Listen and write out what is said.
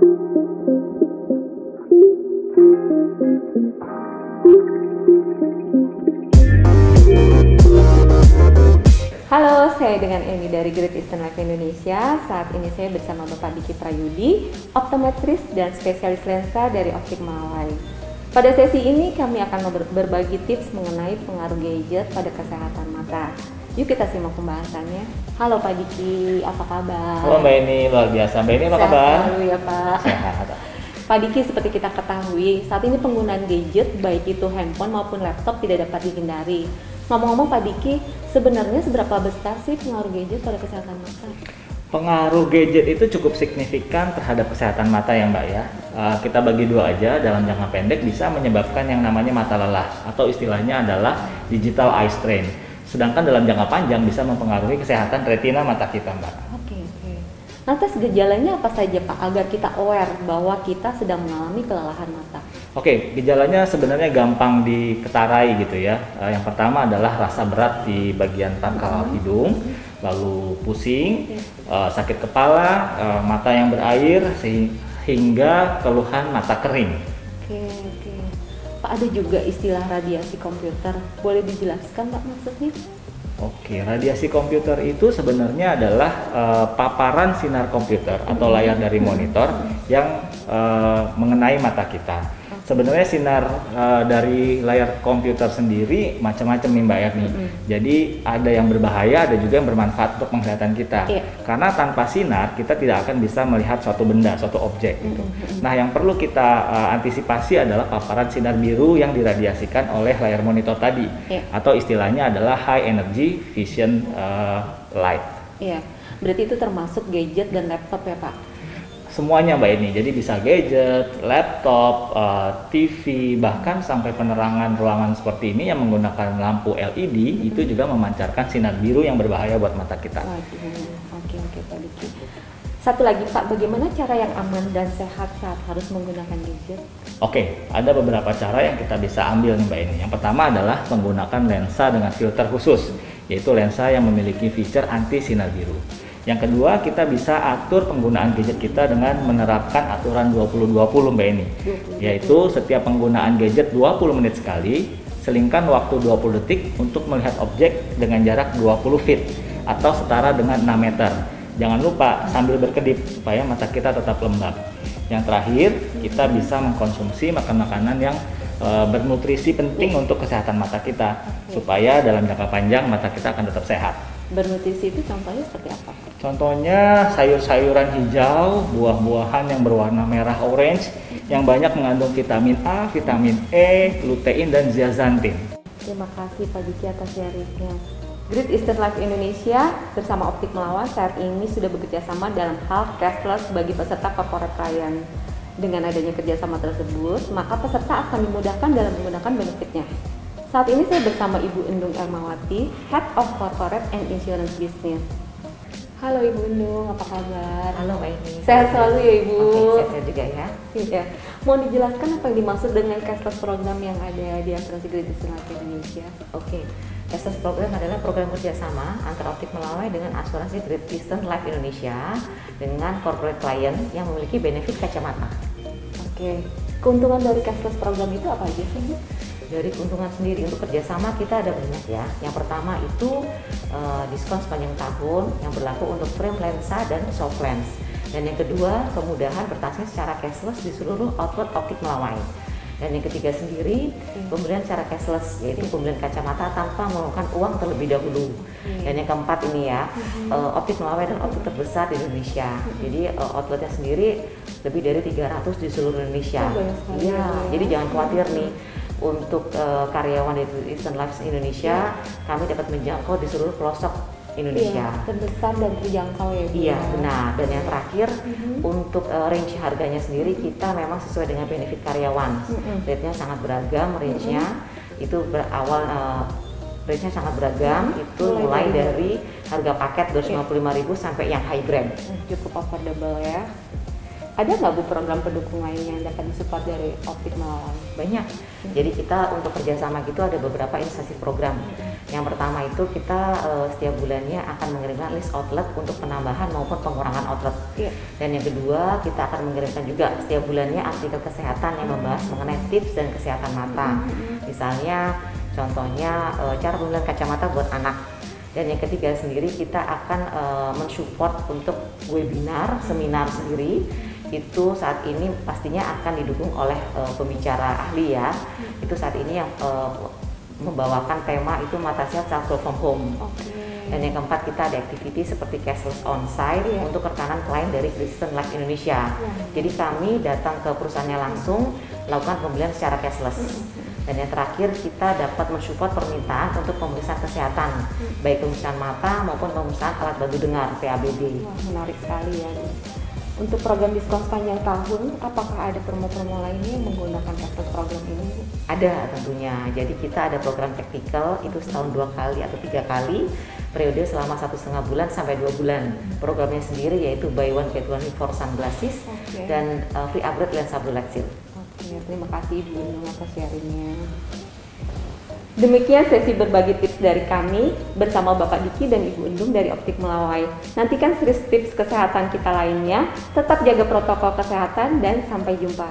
Halo, saya dengan Eni dari Great Eastern Life Indonesia. Saat ini saya bersama Bapak Diki Prayudi, optometris dan spesialis lensa dari Optik Melawai. Pada sesi ini kami akan berbagi tips mengenai pengaruh gadget pada kesehatan mata. Yuk kita simak pembahasannya. Halo Pak Diki, apa kabar? Halo Mbak Eni, luar biasa. Mbak Eni apa kabar? Sehat selalu ya Pak. Sehat. Pak Diki, seperti kita ketahui, saat ini penggunaan gadget baik itu handphone maupun laptop tidak dapat dihindari. Ngomong-ngomong Pak Diki, sebenarnya seberapa besar sih pengaruh gadget pada kesehatan mata? Pengaruh gadget itu cukup signifikan terhadap kesehatan mata ya Mbak ya. Kita bagi dua aja. Dalam jangka pendek bisa menyebabkan yang namanya mata lelah atau istilahnya adalah digital eye strain. Sedangkan dalam jangka panjang bisa mempengaruhi kesehatan retina mata kita Mbak. Oke. Lantas gejalanya apa saja Pak agar kita aware bahwa kita sedang mengalami kelelahan mata? Oke, gejalanya sebenarnya gampang diketarai gitu ya. Yang pertama adalah rasa berat di bagian pangkal hidung, lalu pusing, sakit kepala, mata yang berair, hingga keluhan mata kering. Oke. Pak, ada juga istilah radiasi komputer. Boleh dijelaskan Pak maksudnya? Oke, radiasi komputer itu sebenarnya adalah paparan sinar komputer atau layar dari monitor yang mengenai mata kita. Sebenarnya sinar dari layar komputer sendiri macam-macam nih Mbak Erni. Jadi ada yang berbahaya, ada juga yang bermanfaat untuk penglihatan kita. Karena tanpa sinar kita tidak akan bisa melihat suatu benda, suatu objek. Gitu. Nah, yang perlu kita antisipasi adalah paparan sinar biru yang diradiasikan oleh layar monitor tadi, atau istilahnya adalah high energy vision light. Iya, berarti itu termasuk gadget dan laptop ya Pak? Semuanya Mbak Eni, jadi bisa gadget, laptop, TV, bahkan sampai penerangan ruangan seperti ini yang menggunakan lampu LED itu juga memancarkan sinar biru yang berbahaya buat mata kita. Oke Pak Diki. Satu lagi Pak, bagaimana cara yang aman dan sehat saat harus menggunakan gadget? Oke, ada beberapa cara yang kita bisa ambil nih Mbak Eni. Yang pertama adalah menggunakan lensa dengan filter khusus, yaitu lensa yang memiliki fitur anti sinar biru. Yang kedua, kita bisa atur penggunaan gadget kita dengan menerapkan aturan 20-20 Mbak Eni. Yaitu setiap penggunaan gadget 20 menit sekali, selingkan waktu 20 detik untuk melihat objek dengan jarak 20 feet atau setara dengan 6 meter. Jangan lupa sambil berkedip supaya mata kita tetap lembab. Yang terakhir, kita bisa mengkonsumsi makanan-makanan yang bernutrisi penting untuk kesehatan mata kita, supaya dalam jangka panjang mata kita akan tetap sehat. Bernutrisi itu contohnya seperti apa? Contohnya sayur-sayuran hijau, buah-buahan yang berwarna merah orange yang banyak mengandung vitamin A, vitamin E, lutein dan zeaxanthin. Terima kasih Pak Diki atas sharingnya. Great Eastern Life Indonesia bersama Optik Melawai saat ini sudah bekerjasama dalam hal cashless bagi peserta corporate client. Dengan adanya kerjasama tersebut, maka peserta akan dimudahkan dalam menggunakan benefitnya. Saat ini saya bersama Ibu Endung Ermawati, Head of Corporate and Insurance Business. Halo Ibu Endung, apa kabar? Halo Mbak Eni. Sehat selalu ya Ibu. Oke, sehat juga ya. Iya. Mohon dijelaskan apa yang dimaksud dengan cashless program yang ada di asuransi Great Eastern Life Indonesia? Oke, cashless program adalah program kerjasama antara Optik Melawai dengan asuransi Great Eastern Life Indonesia dengan corporate client yang memiliki benefit kacamata. Oke. Keuntungan dari cashless program itu apa aja sih Bu? Dari keuntungan sendiri untuk kerjasama kita ada banyak ya. Yang pertama itu diskon sepanjang tahun yang berlaku untuk frame lensa dan soft lens. Dan yang kedua, kemudahan bertransaksi secara cashless di seluruh outlet Optik Melawai. Dan yang ketiga sendiri, pembelian secara cashless, yaitu pembelian kacamata tanpa mengeluarkan uang terlebih dahulu. Dan yang keempat ini ya, Optik Melawai dan outlet terbesar di Indonesia. Jadi outletnya sendiri lebih dari 300 di seluruh Indonesia. Iya, jadi jangan khawatir nih. Untuk karyawan di Eastern Life Indonesia, kami dapat menjangkau di seluruh pelosok Indonesia. Iya, terbesar dan terjangkau ya Bu. Iya, benar. Dan yang terakhir, untuk range harganya sendiri kita memang sesuai dengan benefit karyawan. Rate-nya sangat beragam, range-nya itu berawal range-nya sangat beragam, itu mulai dari harga paket 255.000 sampai yang high brand. Cukup affordable ya. Ada nggak Bu program pendukung lainnya yang dapat disupport dari Optik Melawai? Banyak. Jadi kita untuk kerjasama gitu ada beberapa instansi program. Yang pertama itu kita setiap bulannya akan mengirimkan list outlet untuk penambahan maupun pengurangan outlet. Dan yang kedua kita akan mengirimkan juga setiap bulannya artikel kesehatan yang membahas mengenai tips dan kesehatan mata. Misalnya contohnya cara pemilihan kacamata buat anak. Dan yang ketiga sendiri kita akan mensupport untuk webinar, seminar sendiri. Itu saat ini pastinya akan didukung oleh pembicara ahli ya. Itu saat ini yang membawakan tema itu mata sehat self from home. Dan yang keempat kita ada activity seperti cashless onsite untuk rekanan klien dari Great Eastern Life Indonesia. Jadi kami datang ke perusahaannya langsung lakukan pembelian secara cashless. Dan yang terakhir kita dapat mensupport permintaan untuk pemeriksaan kesehatan, baik pemeriksaan mata maupun pemeriksaan alat bantu dengar (PABD). Wah, menarik sekali ya. Untuk program diskon sepanjang tahun, apakah ada promo-promo lainnya yang menggunakan cashless program ini? Ada tentunya. Jadi kita ada program praktikal itu setahun 2 kali atau 3 kali, periode selama 1,5 bulan sampai 2 bulan. Programnya sendiri yaitu buy one get one for sunglasses dan free upgrade lensa blue light shield. Terima kasih Ibu Endung atas sharingnya. Demikian sesi berbagi tips dari kami bersama Bapak Diki dan Ibu Endung dari Optik Melawai. Nantikan series tips kesehatan kita lainnya. Tetap jaga protokol kesehatan dan sampai jumpa.